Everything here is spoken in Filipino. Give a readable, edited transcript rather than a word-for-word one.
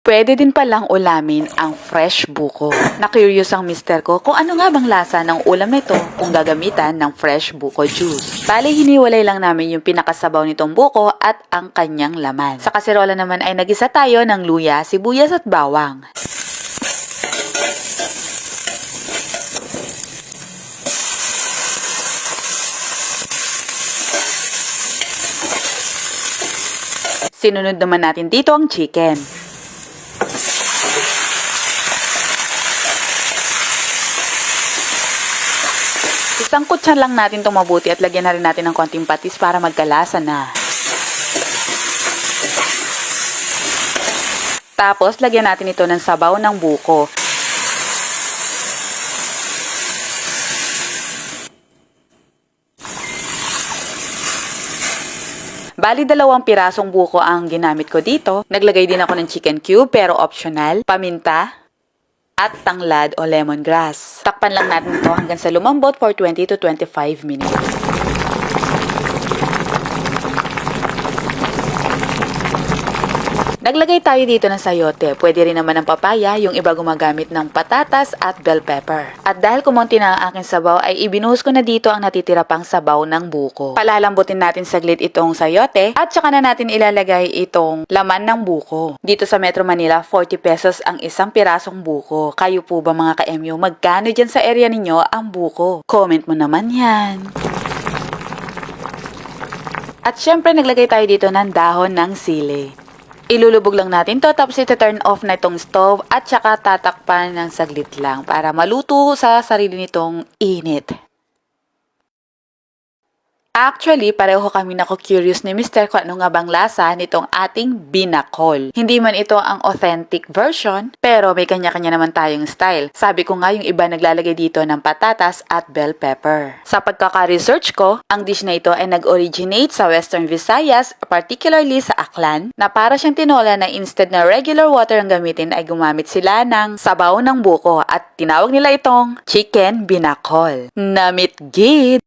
Pwede din palang ulamin ang fresh buko. Na-curious ang mister ko kung ano nga bang lasa ng ulam nito kung gagamitan ng fresh buko juice. Bale, hiniwalay lang namin yung pinakasabaw nitong buko at ang kanyang laman. Sa kaserola naman ay nagisa tayo ng luya, sibuyas at bawang. Sinunod naman natin dito ang chicken. Isangkutsan lang natin itong mabuti at lagyan na rin natin ng konting patis para magkalasa na. Tapos, lagyan natin ito ng sabaw ng buko. Bali, 2 pirasong buko ang ginamit ko dito. Naglagay din ako ng chicken cube pero optional, paminta, at tanglad o lemongrass. Takpan lang natin ito hanggang sa lumambot for 20 to 25 minutes. Naglagay tayo dito ng sayote. Pwede rin naman ng papaya, yung iba gumagamit ng patatas at bell pepper. At dahil kumonti na ang aking sabaw, ay ibinuhos ko na dito ang natitira pang sabaw ng buko. Palalambutin natin saglit itong sayote at saka na natin ilalagay itong laman ng buko. Dito sa Metro Manila, 40 pesos ang isang pirasong buko. Kayo po ba mga ka-MU, magkano dyan sa area ninyo ang buko? Comment mo naman yan. At syempre naglagay tayo dito ng dahon ng sili. Ilulubog lang natin to tapos ito-turn off na itong stove at saka tatakpan ng saglit lang para maluto sa sarili nitong init. Actually, pareho kami nako-curious ni Mr. kung ano nga bang lasa nitong ating binakol. Hindi man ito ang authentic version, pero may kanya-kanya naman tayong style. Sabi ko nga yung iba naglalagay dito ng patatas at bell pepper. Sa pagkaka-research ko, ang dish na ito ay nag-originate sa Western Visayas, particularly sa Aklan, na para siyang tinola na instead na regular water ang gamitin ay gumamit sila ng sabaw ng buko at tinawag nila itong chicken binakol. Namit gid!